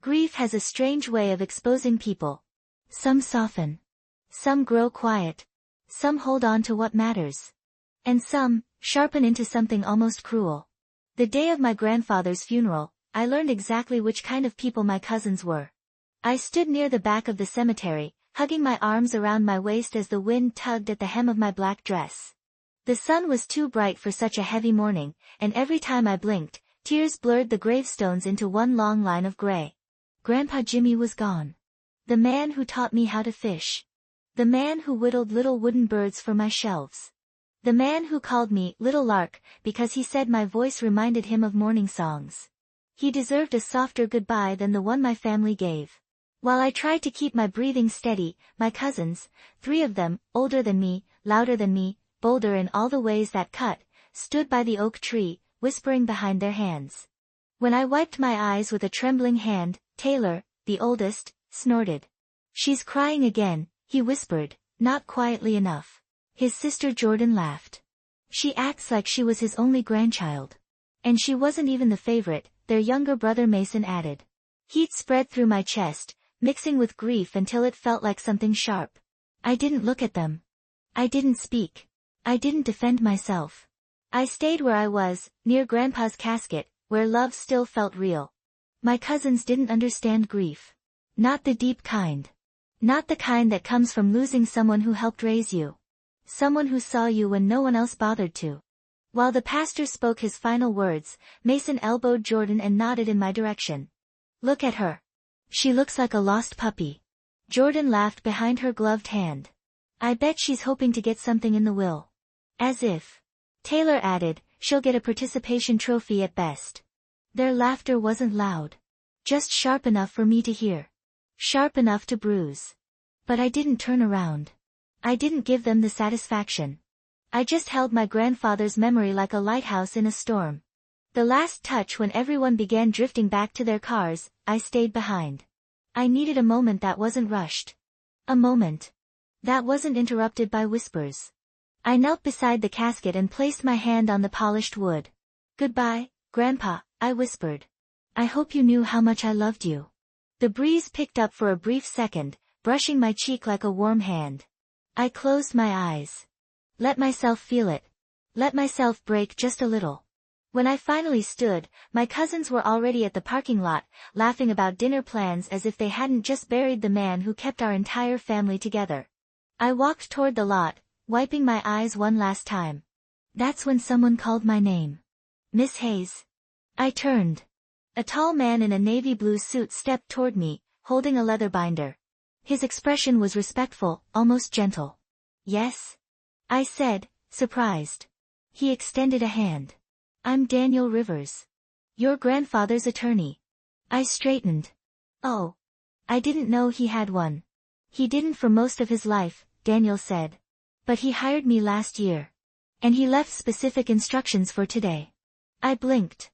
Grief has a strange way of exposing people. Some soften. Some grow quiet. Some hold on to what matters. And some sharpen into something almost cruel. The day of my grandfather's funeral, I learned exactly which kind of people my cousins were. I stood near the back of the cemetery, hugging my arms around my waist as the wind tugged at the hem of my black dress. The sun was too bright for such a heavy morning, and every time I blinked, tears blurred the gravestones into one long line of gray. Grandpa Jimmy was gone. The man who taught me how to fish. The man who whittled little wooden birds for my shelves. The man who called me Little Lark because he said my voice reminded him of morning songs. He deserved a softer goodbye than the one my family gave. While I tried to keep my breathing steady, my cousins, 3 of them, older than me, louder than me, bolder in all the ways that cut, stood by the oak tree, whispering behind their hands. When I wiped my eyes with a trembling hand, Taylor, the oldest, snorted. "She's crying again," he whispered, not quietly enough. His sister Jordan laughed. "She acts like she was his only grandchild. And she wasn't even the favorite," their younger brother Mason added. Heat spread through my chest, mixing with grief until it felt like something sharp. I didn't look at them. I didn't speak. I didn't defend myself. I stayed where I was, near Grandpa's casket, where love still felt real. My cousins didn't understand grief. Not the deep kind. Not the kind that comes from losing someone who helped raise you. Someone who saw you when no one else bothered to. While the pastor spoke his final words, Mason elbowed Jordan and nodded in my direction. "Look at her. She looks like a lost puppy." Jordan laughed behind her gloved hand. "I bet she's hoping to get something in the will." "As if." Taylor added, "She'll get a participation trophy at best." Their laughter wasn't loud. Just sharp enough for me to hear. Sharp enough to bruise. But I didn't turn around. I didn't give them the satisfaction. I just held my grandfather's memory like a lighthouse in a storm. The last touch when everyone began drifting back to their cars, I stayed behind. I needed a moment that wasn't rushed. A moment that wasn't interrupted by whispers. I knelt beside the casket and placed my hand on the polished wood. "Goodbye, Grandpa," I whispered. "I hope you knew how much I loved you." The breeze picked up for a brief second, brushing my cheek like a warm hand. I closed my eyes. Let myself feel it. Let myself break just a little. When I finally stood, my cousins were already at the parking lot, laughing about dinner plans as if they hadn't just buried the man who kept our entire family together. I walked toward the lot, wiping my eyes one last time. That's when someone called my name. "Miss Hayes." I turned. A tall man in a navy blue suit stepped toward me, holding a leather binder. His expression was respectful, almost gentle. "Yes?" I said, surprised. He extended a hand. "I'm Daniel Rivers. Your grandfather's attorney." I straightened. "Oh. I didn't know he had one." "He didn't for most of his life," Daniel said. "But he hired me last year. And he left specific instructions for today." I blinked.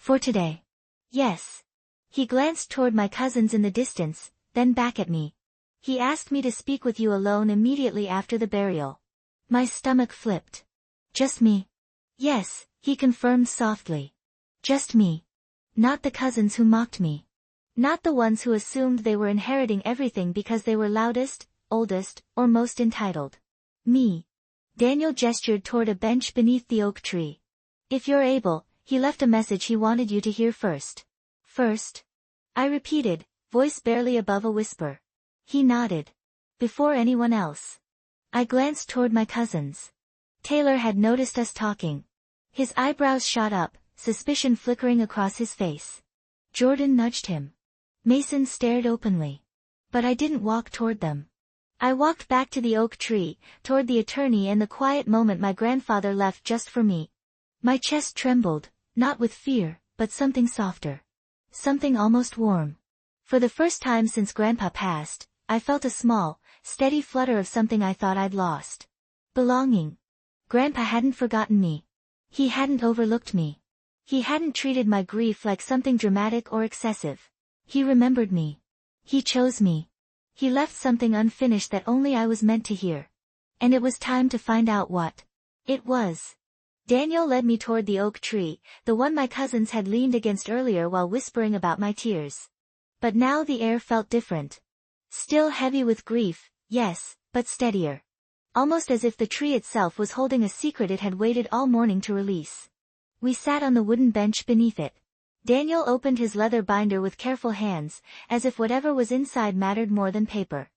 "For today?" "Yes." He glanced toward my cousins in the distance, then back at me. "He asked me to speak with you alone immediately after the burial." My stomach flipped. "Just me?" "Yes," he confirmed softly. "Just me. Not the cousins who mocked me. Not the ones who assumed they were inheriting everything because they were loudest, oldest, or most entitled. Me." Daniel gestured toward a bench beneath the oak tree. "If you're able, he left a message he wanted you to hear first." "First?" I repeated, voice barely above a whisper. He nodded. "Before anyone else." I glanced toward my cousins. Taylor had noticed us talking. His eyebrows shot up, suspicion flickering across his face. Jordan nudged him. Mason stared openly. But I didn't walk toward them. I walked back to the oak tree, toward the attorney and the quiet moment my grandfather left just for me. My chest trembled, not with fear, but something softer. Something almost warm. For the first time since Grandpa passed, I felt a small, steady flutter of something I thought I'd lost. Belonging. Grandpa hadn't forgotten me. He hadn't overlooked me. He hadn't treated my grief like something dramatic or excessive. He remembered me. He chose me. He left something unfinished that only I was meant to hear. And it was time to find out what it was. Daniel led me toward the oak tree, the one my cousins had leaned against earlier while whispering about my tears. But now the air felt different. Still heavy with grief, yes, but steadier. Almost as if the tree itself was holding a secret it had waited all morning to release. We sat on the wooden bench beneath it. Daniel opened his leather binder with careful hands, as if whatever was inside mattered more than paper.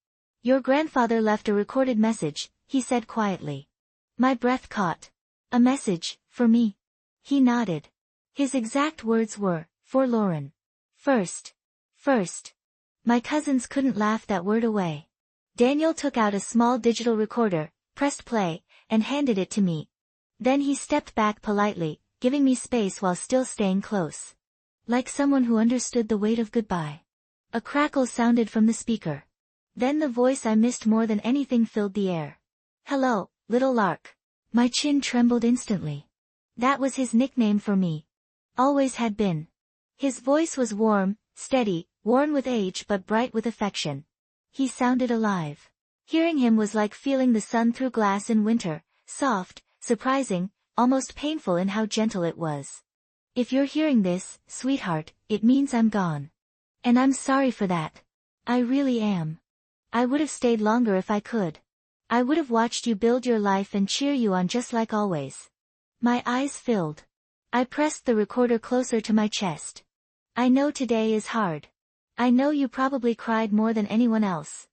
"Your grandfather left a recorded message," he said quietly. My breath caught. "A message, for me?" He nodded. His exact words were, "For Lauren. First. First." My cousins couldn't laugh that word away. Daniel took out a small digital recorder, pressed play, and handed it to me. Then he stepped back politely, giving me space while still staying close. Like someone who understood the weight of goodbye. A crackle sounded from the speaker. Then the voice I missed more than anything filled the air. "Hello, little lark." My chin trembled instantly. That was his nickname for me. Always had been. His voice was warm, steady, worn with age but bright with affection. He sounded alive. Hearing him was like feeling the sun through glass in winter, soft, surprising, almost painful in how gentle it was. "If you're hearing this, sweetheart, it means I'm gone. And I'm sorry for that. I really am. I would have stayed longer if I could. I would have watched you build your life and cheer you on just like always." My eyes filled. I pressed the recorder closer to my chest. "I know today is hard. I know you probably cried more than anyone else.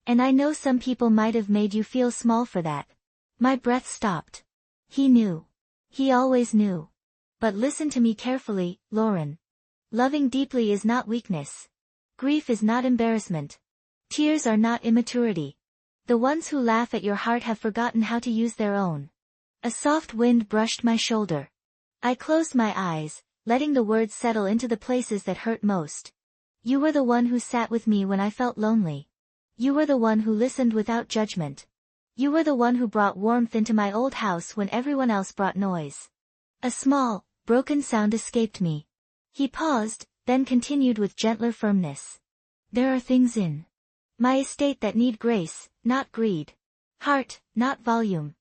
And I know some people might have made you feel small for that." My breath stopped. He knew. He always knew. "But listen to me carefully, Lauren. Loving deeply is not weakness. Grief is not embarrassment. Tears are not immaturity. The ones who laugh at your heart have forgotten how to use their own." A soft wind brushed my shoulder. I closed my eyes, letting the words settle into the places that hurt most. "You were the one who sat with me when I felt lonely. You were the one who listened without judgment. You were the one who brought warmth into my old house when everyone else brought noise." A small, broken sound escaped me. He paused, then continued with gentler firmness. "There are things in my estate that need grace, not greed. Heart, not volume.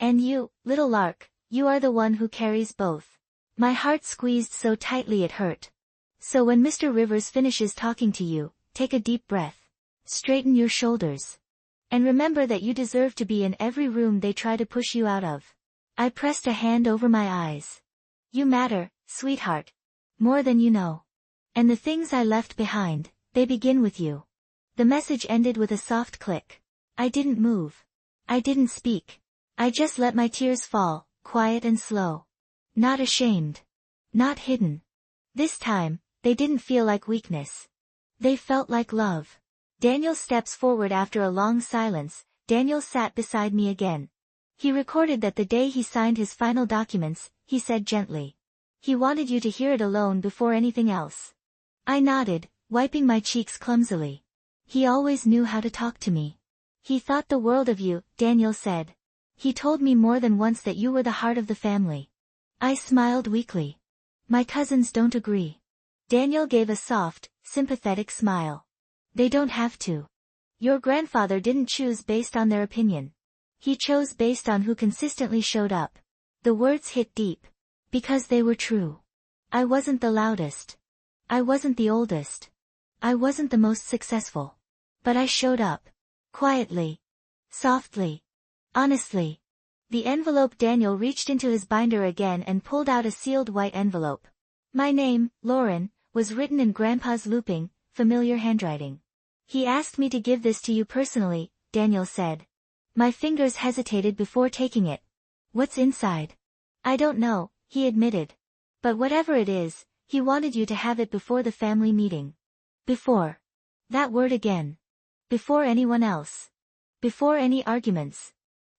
And you, little lark, you are the one who carries both." My heart squeezed so tightly it hurt. "So when Mr. Rivers finishes talking to you, take a deep breath. Straighten your shoulders. And remember that you deserve to be in every room they try to push you out of." I pressed a hand over my eyes. "You matter, sweetheart. More than you know. And the things I left behind, they begin with you." The message ended with a soft click. I didn't move. I didn't speak. I just let my tears fall, quiet and slow. Not ashamed. Not hidden. This time, they didn't feel like weakness. They felt like love. Daniel steps forward after a long silence. Daniel sat beside me again. He recorded that the day he signed his final documents, he said gently. "He wanted you to hear it alone before anything else." I nodded, wiping my cheeks clumsily. "He always knew how to talk to me. He thought the world of you," Daniel said. "He told me more than once that you were the heart of the family." I smiled weakly. "My cousins don't agree." Daniel gave a soft, sympathetic smile. "They don't have to. Your grandfather didn't choose based on their opinion. He chose based on who consistently showed up." The words hit deep. Because they were true. I wasn't the loudest. I wasn't the oldest. I wasn't the most successful. But I showed up. Quietly. Softly. Honestly. The envelope. Daniel reached into his binder again and pulled out a sealed white envelope. My name, Lauren, was written in Grandpa's looping, familiar handwriting. "He asked me to give this to you personally," Daniel said. My fingers hesitated before taking it. "What's inside?" "I don't know," he admitted. "But whatever it is, he wanted you to have it before the family meeting." Before. That word again. Before anyone else. Before any arguments.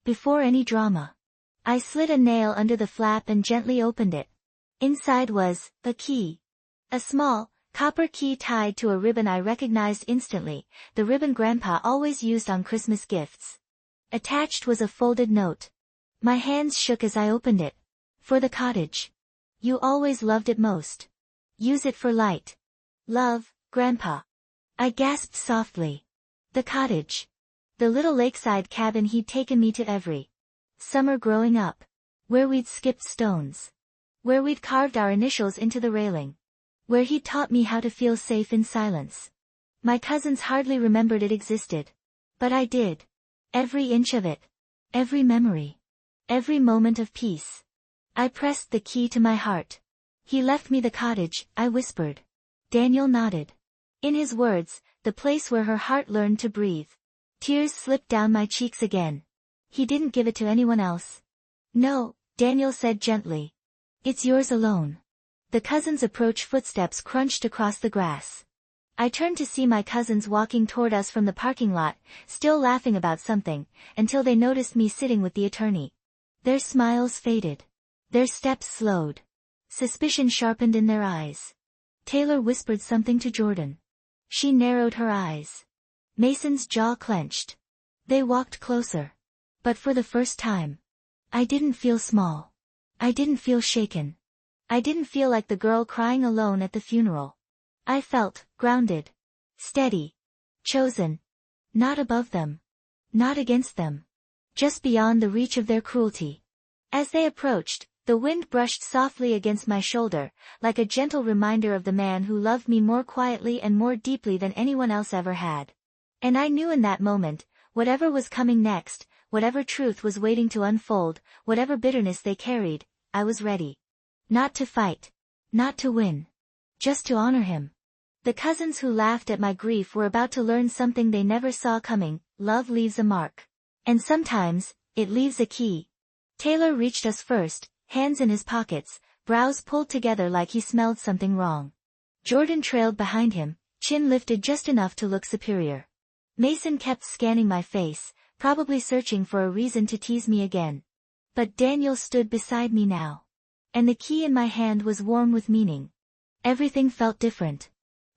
Before any drama. I slid a nail under the flap and gently opened it. Inside was a key. A small, copper key tied to a ribbon I recognized instantly, the ribbon Grandpa always used on Christmas gifts. Attached was a folded note. My hands shook as I opened it. "For the cottage. You always loved it most. Use it for light. Love, Grandpa." I gasped softly. The cottage. The little lakeside cabin he'd taken me to every summer growing up. Where we'd skipped stones. Where we'd carved our initials into the railing. Where he'd taught me how to feel safe in silence. My cousins hardly remembered it existed. But I did. Every inch of it. Every memory. Every moment of peace. I pressed the key to my heart. He left me the cottage, I whispered. Daniel nodded. In his words, the place where her heart learned to breathe. Tears slipped down my cheeks again. He didn't give it to anyone else. No, Daniel said gently. It's yours alone. The cousins' approach footsteps crunched across the grass. I turned to see my cousins walking toward us from the parking lot, still laughing about something, until they noticed me sitting with the attorney. Their smiles faded. Their steps slowed. Suspicion sharpened in their eyes. Taylor whispered something to Jordan. She narrowed her eyes. Mason's jaw clenched. They walked closer. But for the first time, I didn't feel small. I didn't feel shaken. I didn't feel like the girl crying alone at the funeral. I felt grounded. Steady. Chosen. Not above them. Not against them. Just beyond the reach of their cruelty. As they approached, the wind brushed softly against my shoulder, like a gentle reminder of the man who loved me more quietly and more deeply than anyone else ever had. And I knew in that moment, whatever was coming next, whatever truth was waiting to unfold, whatever bitterness they carried, I was ready. Not to fight. Not to win. Just to honor him. The cousins who laughed at my grief were about to learn something they never saw coming: love leaves a mark. And sometimes, it leaves a key. Taylor reached us first, hands in his pockets, brows pulled together like he smelled something wrong. Jordan trailed behind him, chin lifted just enough to look superior. Mason kept scanning my face, probably searching for a reason to tease me again. But Daniel stood beside me now. And the key in my hand was warm with meaning. Everything felt different.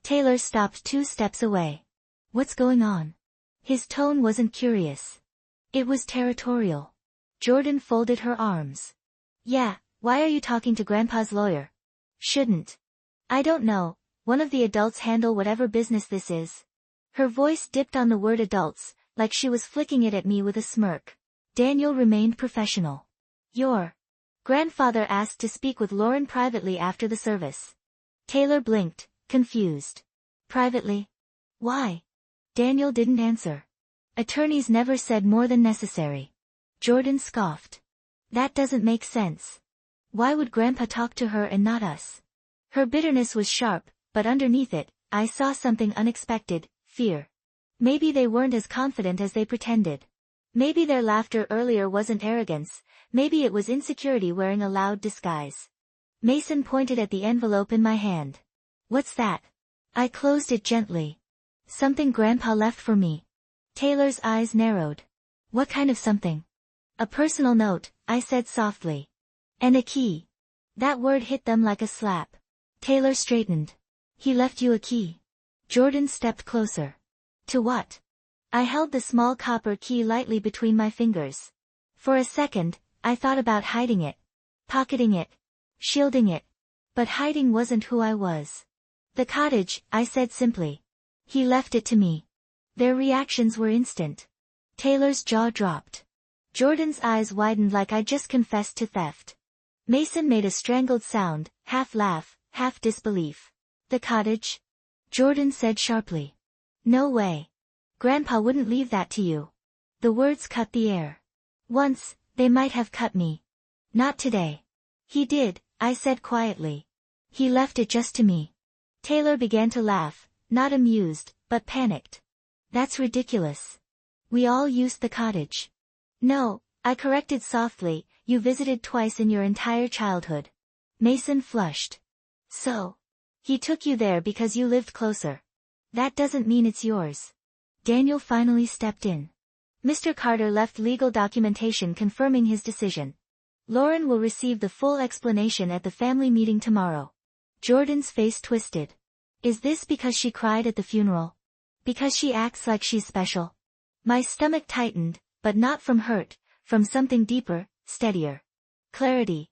Taylor stopped 2 steps away. What's going on? His tone wasn't curious. It was territorial. Jordan folded her arms. Yeah, why are you talking to Grandpa's lawyer? Shouldn't. I don't know, one of the adults handle whatever business this is. Her voice dipped on the word adults, like she was flicking it at me with a smirk. Daniel remained professional. Your grandfather asked to speak with Lauren privately after the service. Taylor blinked, confused. Privately? Why? Daniel didn't answer. Attorneys never said more than necessary. Jordan scoffed. That doesn't make sense. Why would Grandpa talk to her and not us? Her bitterness was sharp, but underneath it, I saw something unexpected: fear. Maybe they weren't as confident as they pretended. Maybe their laughter earlier wasn't arrogance, maybe it was insecurity wearing a loud disguise. Mason pointed at the envelope in my hand. What's that? I closed it gently. Something Grandpa left for me. Taylor's eyes narrowed. What kind of something? A personal note, I said softly. And a key. That word hit them like a slap. Taylor straightened. He left you a key. Jordan stepped closer. To what? I held the small copper key lightly between my fingers. For a second, I thought about hiding it. Pocketing it. Shielding it. But hiding wasn't who I was. The cottage, I said simply. He left it to me. Their reactions were instant. Taylor's jaw dropped. Jordan's eyes widened like I just confessed to theft. Mason made a strangled sound, half laugh, half disbelief. The cottage? Jordan said sharply. No way. Grandpa wouldn't leave that to you. The words cut the air. Once, they might have cut me. Not today. He did, I said quietly. He left it just to me. Taylor began to laugh, not amused, but panicked. That's ridiculous. We all used the cottage. No, I corrected softly, you visited twice in your entire childhood. Mason flushed. So? He took you there because you lived closer. That doesn't mean it's yours. Daniel finally stepped in. Mr. Carter left legal documentation confirming his decision. Lauren will receive the full explanation at the family meeting tomorrow. Jordan's face twisted. Is this because she cried at the funeral? Because she acts like she's special? My stomach tightened, but not from hurt, from something deeper, steadier. Clarity.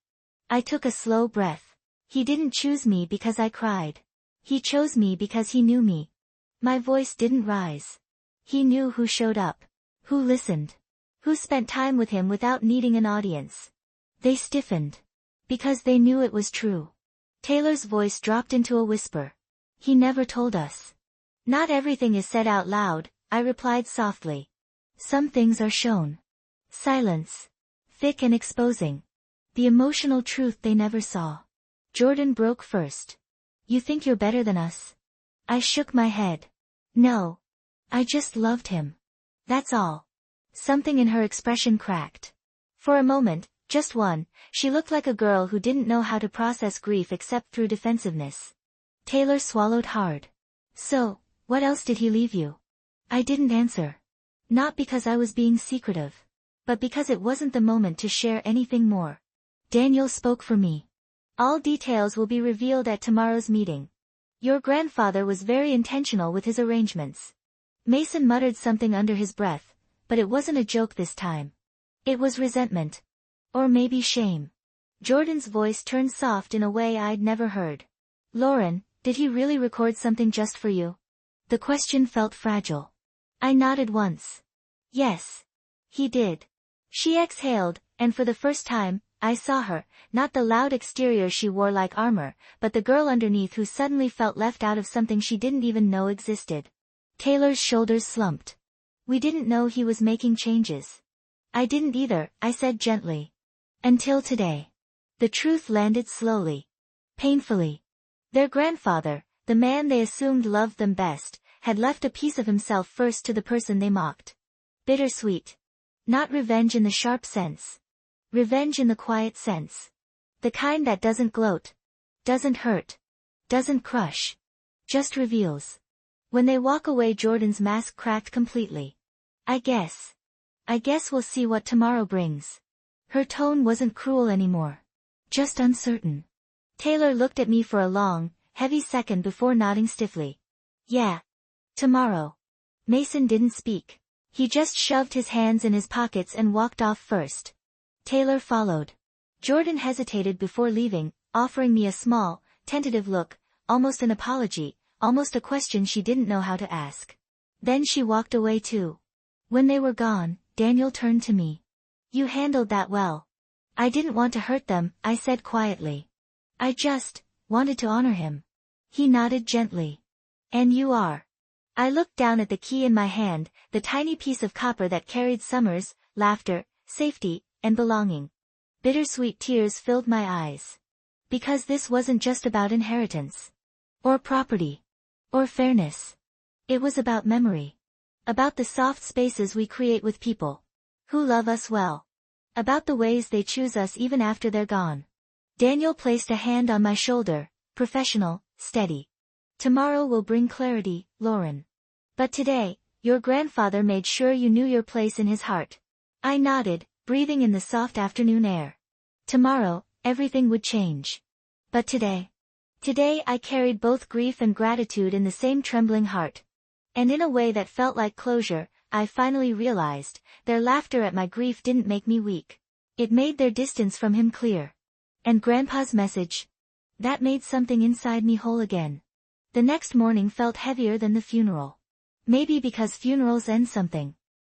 I took a slow breath. He didn't choose me because I cried. He chose me because he knew me. My voice didn't rise. He knew who showed up. Who listened. Who spent time with him without needing an audience. They stiffened. Because they knew it was true. Taylor's voice dropped into a whisper. He never told us. Not everything is said out loud, I replied softly. Some things are shown. Silence. Thick and exposing. The emotional truth they never saw. Jordan broke first. You think you're better than us? I shook my head. No. I just loved him. That's all. Something in her expression cracked. For a moment, just one, she looked like a girl who didn't know how to process grief except through defensiveness. Taylor swallowed hard. So, what else did he leave you? I didn't answer. Not because I was being secretive. But because it wasn't the moment to share anything more. Daniel spoke for me. All details will be revealed at tomorrow's meeting. Your grandfather was very intentional with his arrangements. Mason muttered something under his breath, but it wasn't a joke this time. It was resentment. Or maybe shame. Jordan's voice turned soft in a way I'd never heard. Lauren, did he really record something just for you? The question felt fragile. I nodded once. Yes. He did. She exhaled, and for the first time, I saw her, not the loud exterior she wore like armor, but the girl underneath who suddenly felt left out of something she didn't even know existed. Taylor's shoulders slumped. We didn't know he was making changes. I didn't either, I said gently. Until today. The truth landed slowly. Painfully. Their grandfather, the man they assumed loved them best, had left a piece of himself first to the person they mocked. Bittersweet. Not revenge in the sharp sense. Revenge in the quiet sense. The kind that doesn't gloat. Doesn't hurt. Doesn't crush. Just reveals. When they walk away, Jordan's mask cracked completely. I guess we'll see what tomorrow brings. Her tone wasn't cruel anymore. Just uncertain. Taylor looked at me for a long, heavy second before nodding stiffly. Yeah. Tomorrow. Mason didn't speak. He just shoved his hands in his pockets and walked off first. Taylor followed. Jordan hesitated before leaving, offering me a small, tentative look, almost an apology, almost a question she didn't know how to ask. Then she walked away too. When they were gone, Daniel turned to me. You handled that well. I didn't want to hurt them, I said quietly. I just wanted to honor him. He nodded gently. And you are. I looked down at the key in my hand, the tiny piece of copper that carried summers, laughter, safety, and belonging. Bittersweet tears filled my eyes. Because this wasn't just about inheritance. Or property. Or fairness. It was about memory. About the soft spaces we create with people. Who love us well. About the ways they choose us even after they're gone. Daniel placed a hand on my shoulder, professional, steady. Tomorrow will bring clarity, Lauren. But today, your grandfather made sure you knew your place in his heart. I nodded, breathing in the soft afternoon air. Tomorrow, everything would change. But today I carried both grief and gratitude in the same trembling heart. And in a way that felt like closure, I finally realized, their laughter at my grief didn't make me weak. It made their distance from him clear. And Grandpa's message? That made something inside me whole again. The next morning felt heavier than the funeral. Maybe because funerals end something.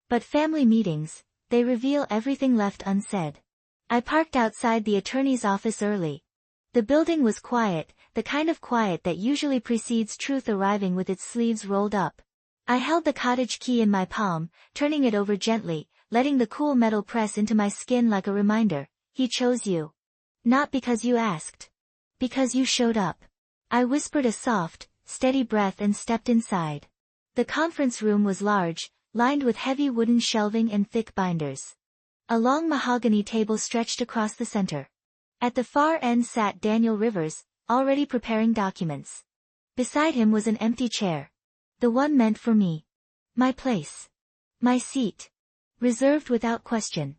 But family meetings, they reveal everything left unsaid. I parked outside the attorney's office early. The building was quiet, the kind of quiet that usually precedes truth arriving with its sleeves rolled up. I held the cottage key in my palm, turning it over gently, letting the cool metal press into my skin like a reminder. He chose you. Not because you asked. Because you showed up. I whispered a soft, steady breath and stepped inside. The conference room was large, lined with heavy wooden shelving and thick binders. A long mahogany table stretched across the center. At the far end sat Daniel Rivers, already preparing documents. Beside him was an empty chair. The one meant for me. My place. My seat. Reserved without question.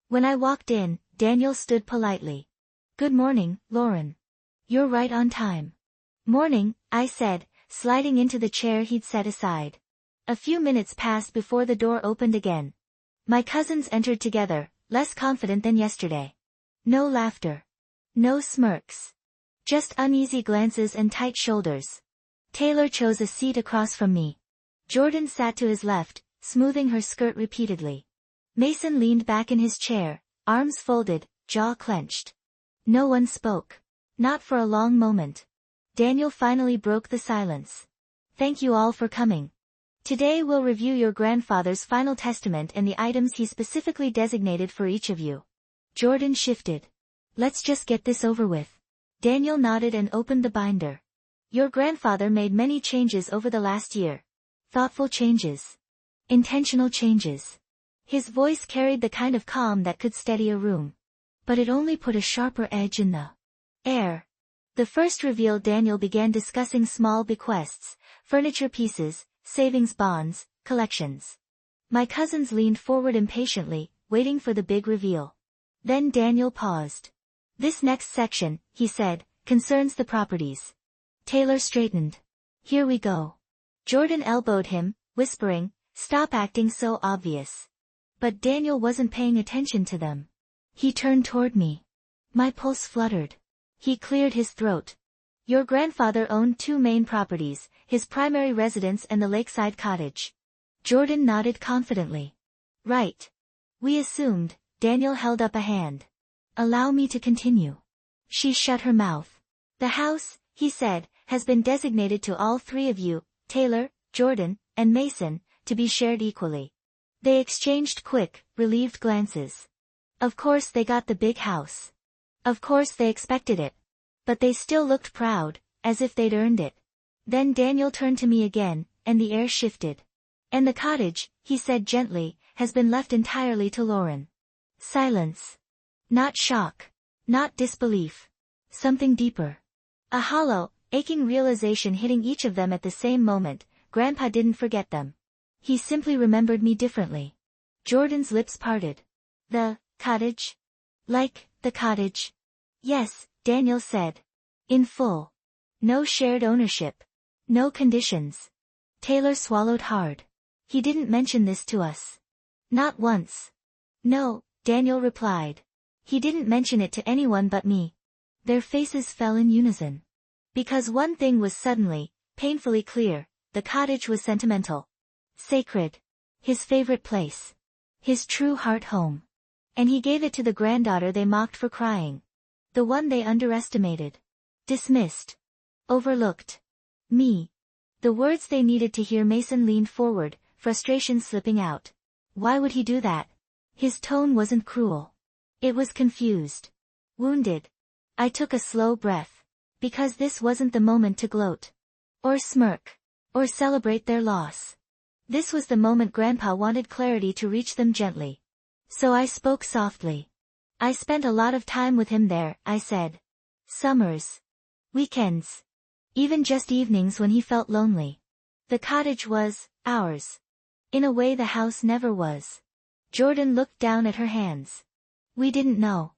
When I walked in, Daniel stood politely. Good morning, Lauren. You're right on time. Morning, I said, sliding into the chair he'd set aside. A few minutes passed before the door opened again. My cousins entered together, less confident than yesterday. No laughter. No smirks. Just uneasy glances and tight shoulders. Taylor chose a seat across from me. Jordan sat to his left, smoothing her skirt repeatedly. Mason leaned back in his chair, arms folded, jaw clenched. No one spoke. Not for a long moment. Daniel finally broke the silence. Thank you all for coming. Today we'll review your grandfather's final testament and the items he specifically designated for each of you. Jordan shifted. Let's just get this over with. Daniel nodded and opened the binder. Your grandfather made many changes over the last year. Thoughtful changes. Intentional changes. His voice carried the kind of calm that could steady a room. But it only put a sharper edge in the air. The first reveal, Daniel began discussing small bequests, furniture pieces, savings bonds, collections. My cousins leaned forward impatiently, waiting for the big reveal. Then Daniel paused. This next section, he said, concerns the properties. Taylor straightened. Here we go. Jordan elbowed him, whispering, stop acting so obvious. But Daniel wasn't paying attention to them. He turned toward me. My pulse fluttered. He cleared his throat. Your grandfather owned two main properties, his primary residence and the lakeside cottage. Jordan nodded confidently. Right. We assumed. Daniel held up a hand. Allow me to continue. She shut her mouth. The house, he said, has been designated to all three of you, Taylor, Jordan, and Mason, to be shared equally. They exchanged quick, relieved glances. Of course they got the big house. Of course they expected it. But they still looked proud, as if they'd earned it. Then Daniel turned to me again, and the air shifted. And the cottage, he said gently, has been left entirely to Lauren. Silence. Not shock. Not disbelief. Something deeper. A hollow, aching realization hitting each of them at the same moment. Grandpa didn't forget them. He simply remembered me differently. Jordan's lips parted. The cottage? Like, the cottage? Yes, Daniel said. In full. No shared ownership. No conditions. Taylor swallowed hard. He didn't mention this to us. Not once. No, Daniel replied. He didn't mention it to anyone but me. Their faces fell in unison. Because one thing was suddenly, painfully clear, the cottage was sentimental. Sacred. His favorite place. His true heart home. And he gave it to the granddaughter they mocked for crying. The one they underestimated. Dismissed. Overlooked. Me. The words they needed to hear. Mason leaned forward, frustration slipping out. Why would he do that? His tone wasn't cruel. It was confused. Wounded. I took a slow breath. Because this wasn't the moment to gloat. Or smirk. Or celebrate their loss. This was the moment Grandpa wanted clarity to reach them gently. So I spoke softly. I spent a lot of time with him there, I said. Summers. Weekends. Even just evenings when he felt lonely. The cottage was ours. In a way the house never was. Jordan looked down at her hands. We didn't know.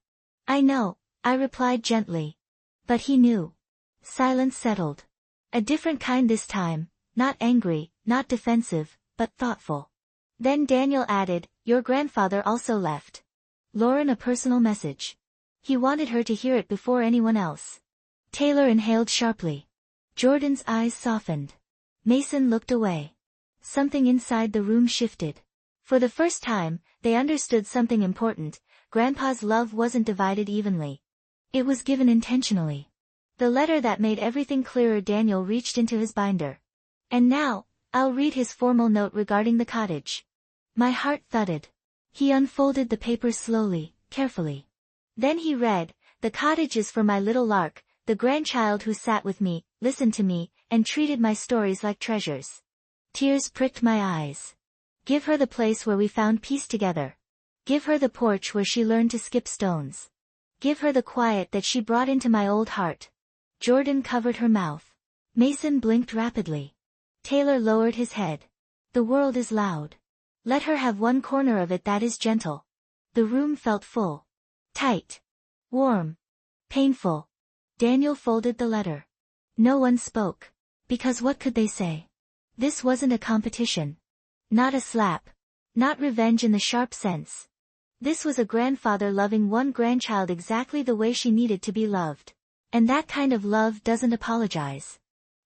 I know, I replied gently. But he knew. Silence settled. A different kind this time, not angry, not defensive, but thoughtful. Then Daniel added, your grandfather also left. Lauren a personal message. He wanted her to hear it before anyone else. Taylor inhaled sharply. Jordan's eyes softened. Mason looked away. Something inside the room shifted. For the first time, they understood something important. Grandpa's love wasn't divided evenly. It was given intentionally. The letter that made everything clearer. Daniel reached into his binder. And now, I'll read his formal note regarding the cottage. My heart thudded. He unfolded the paper slowly, carefully. Then he read, the cottage is for my little Lark, the grandchild who sat with me, listened to me, and treated my stories like treasures. Tears pricked my eyes. Give her the place where we found peace together. Give her the porch where she learned to skip stones. Give her the quiet that she brought into my old heart. Jordan covered her mouth. Mason blinked rapidly. Taylor lowered his head. The world is loud. Let her have one corner of it that is gentle. The room felt full. Tight. Warm. Painful. Daniel folded the letter. No one spoke. Because what could they say? This wasn't a competition. Not a slap. Not revenge in the sharp sense. This was a grandfather loving one grandchild exactly the way she needed to be loved. And that kind of love doesn't apologize.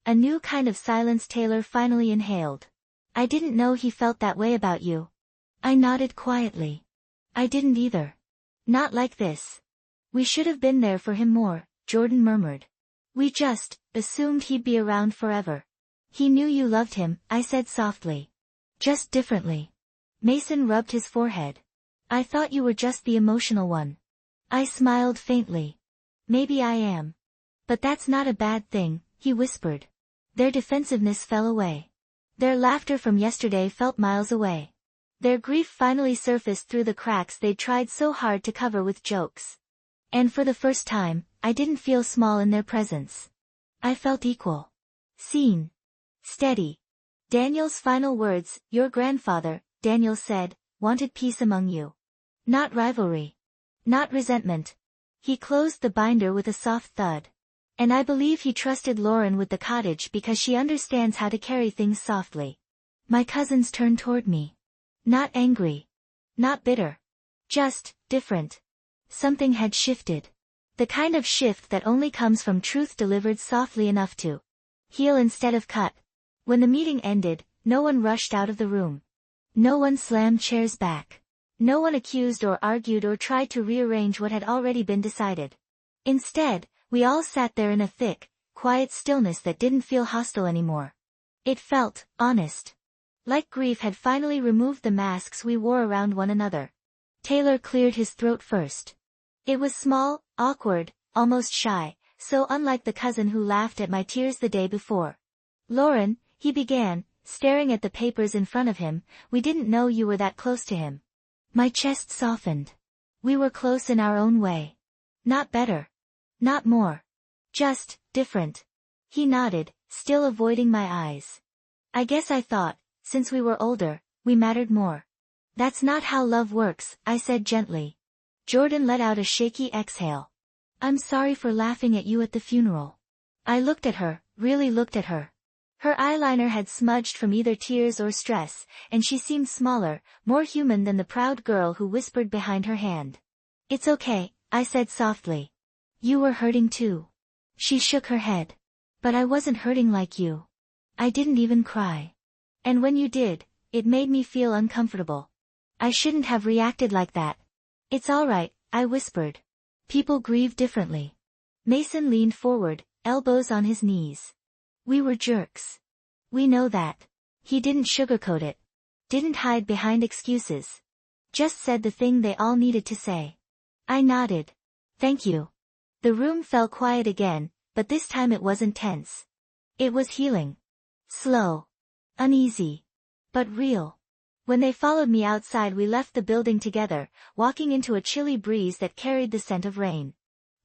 A new kind of silence. Taylor finally inhaled. I didn't know he felt that way about you. I nodded quietly. I didn't either. Not like this. We should have been there for him more, Jordan murmured. We just assumed he'd be around forever. He knew you loved him, I said softly. Just differently. Mason rubbed his forehead. I thought you were just the emotional one. I smiled faintly. Maybe I am. But that's not a bad thing, he whispered. Their defensiveness fell away. Their laughter from yesterday felt miles away. Their grief finally surfaced through the cracks they'd tried so hard to cover with jokes. And for the first time, I didn't feel small in their presence. I felt equal. Seen. Steady. Daniel's final words, your grandfather, Daniel said, wanted peace among you. Not rivalry. Not resentment. He closed the binder with a soft thud. And I believe he trusted Lauren with the cottage because she understands how to carry things softly. My cousins turned toward me. Not angry. Not bitter. Just different. Something had shifted. The kind of shift that only comes from truth delivered softly enough to heal instead of cut. When the meeting ended, no one rushed out of the room. No one slammed chairs back. No one accused or argued or tried to rearrange what had already been decided. Instead, we all sat there in a thick, quiet stillness that didn't feel hostile anymore. It felt honest. Like grief had finally removed the masks we wore around one another. Taylor cleared his throat first. It was small, awkward, almost shy, so unlike the cousin who laughed at my tears the day before. Lauren, he began, staring at the papers in front of him, we didn't know you were that close to him. My chest softened. We were close in our own way. Not better. Not more. Just different. He nodded, still avoiding my eyes. I guess I thought, since we were older, we mattered more. That's not how love works, I said gently. Jordan let out a shaky exhale. I'm sorry for laughing at you at the funeral. I looked at her, really looked at her. Her eyeliner had smudged from either tears or stress, and she seemed smaller, more human than the proud girl who whispered behind her hand. It's okay, I said softly. You were hurting too. She shook her head. But I wasn't hurting like you. I didn't even cry. And when you did, it made me feel uncomfortable. I shouldn't have reacted like that. It's all right, I whispered. People grieve differently. Mason leaned forward, elbows on his knees. We were jerks. We know that. He didn't sugarcoat it. Didn't hide behind excuses. Just said the thing they all needed to say. I nodded. Thank you. The room fell quiet again, but this time it wasn't tense. It was healing. Slow. Uneasy. But real. When they followed me outside we left the building together, walking into a chilly breeze that carried the scent of rain.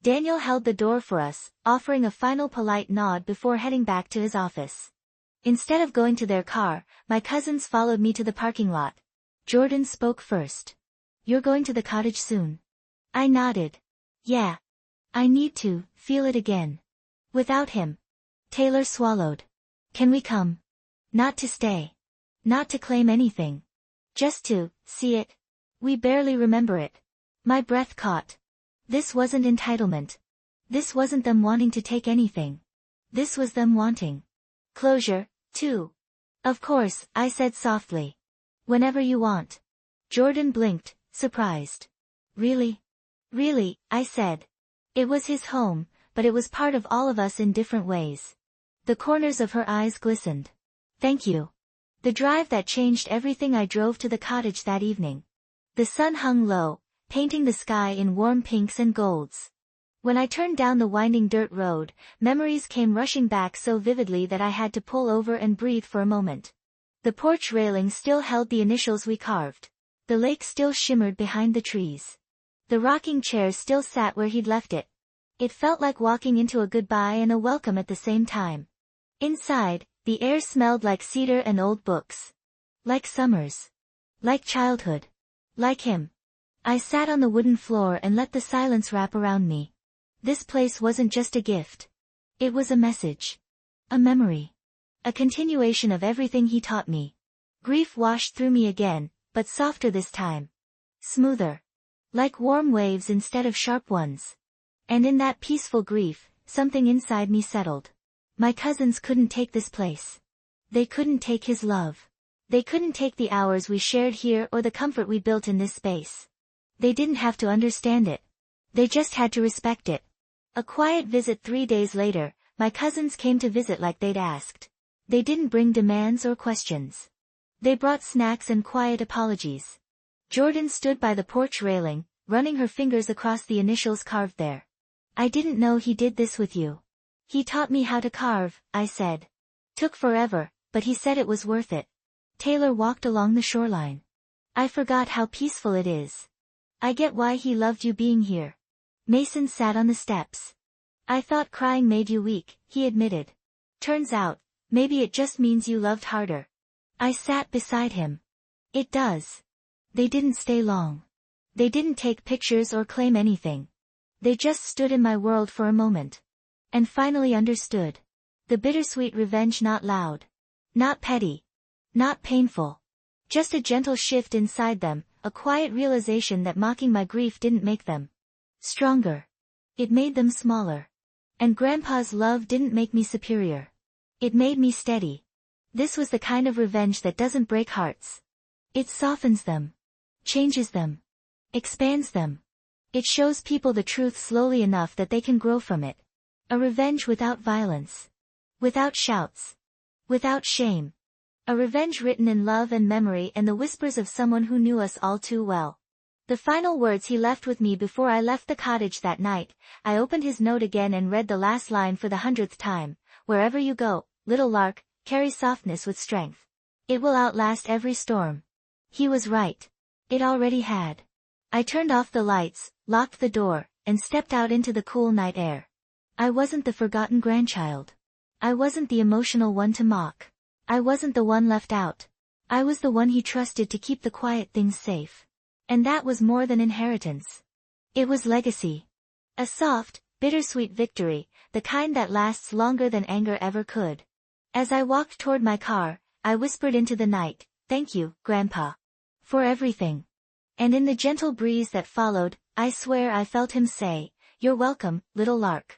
Daniel held the door for us, offering a final polite nod before heading back to his office. Instead of going to their car, my cousins followed me to the parking lot. Jordan spoke first. You're going to the cottage soon? I nodded. Yeah. I need to feel it again. Without him. Taylor swallowed. Can we come? Not to stay. Not to claim anything. Just to see it. We barely remember it. My breath caught. This wasn't entitlement. This wasn't them wanting to take anything. This was them wanting closure, too. Of course, I said softly. Whenever you want. Jordan blinked, surprised. Really? Really, I said. It was his home, but it was part of all of us in different ways. The corners of her eyes glistened. Thank you. The drive that changed everything. I drove to the cottage that evening. The sun hung low, painting the sky in warm pinks and golds. When I turned down the winding dirt road, memories came rushing back so vividly that I had to pull over and breathe for a moment. The porch railing still held the initials we carved. The lake still shimmered behind the trees. The rocking chair still sat where he'd left it. It felt like walking into a goodbye and a welcome at the same time. Inside, the air smelled like cedar and old books. Like summers. Like childhood. Like him. I sat on the wooden floor and let the silence wrap around me. This place wasn't just a gift. It was a message. A memory. A continuation of everything he taught me. Grief washed through me again, but softer this time. Smoother. Like warm waves instead of sharp ones. And in that peaceful grief, something inside me settled. My cousins couldn't take this place. They couldn't take his love. They couldn't take the hours we shared here or the comfort we built in this space. They didn't have to understand it. They just had to respect it. A quiet visit 3 days later, my cousins came to visit like they'd asked. They didn't bring demands or questions. They brought snacks and quiet apologies. Jordan stood by the porch railing, running her fingers across the initials carved there. I didn't know he did this with you. He taught me how to carve, I said. Took forever, but he said it was worth it. Taylor walked along the shoreline. I forgot how peaceful it is. I get why he loved you being here. Mason sat on the steps. I thought crying made you weak, he admitted. Turns out, maybe it just means you loved harder. I sat beside him. It does. They didn't stay long. They didn't take pictures or claim anything. They just stood in my world for a moment. And finally understood. The bittersweet revenge, not loud. Not petty. Not painful. Just a gentle shift inside them, a quiet realization that mocking my grief didn't make them stronger. It made them smaller. And Grandpa's love didn't make me superior. It made me steady. This was the kind of revenge that doesn't break hearts. It softens them. Changes them. Expands them. It shows people the truth slowly enough that they can grow from it. A revenge without violence. Without shouts. Without shame. A revenge written in love and memory and the whispers of someone who knew us all too well. The final words he left with me before I left the cottage that night, I opened his note again and read the last line for the 100th time. Wherever you go, little lark, carry softness with strength. It will outlast every storm. He was right. It already had. I turned off the lights, locked the door, and stepped out into the cool night air. I wasn't the forgotten grandchild. I wasn't the emotional one to mock. I wasn't the one left out. I was the one he trusted to keep the quiet things safe. And that was more than inheritance. It was legacy. A soft, bittersweet victory, the kind that lasts longer than anger ever could. As I walked toward my car, I whispered into the night, "Thank you, Grandpa. For everything." And in the gentle breeze that followed, I swear I felt him say, "You're welcome, little lark."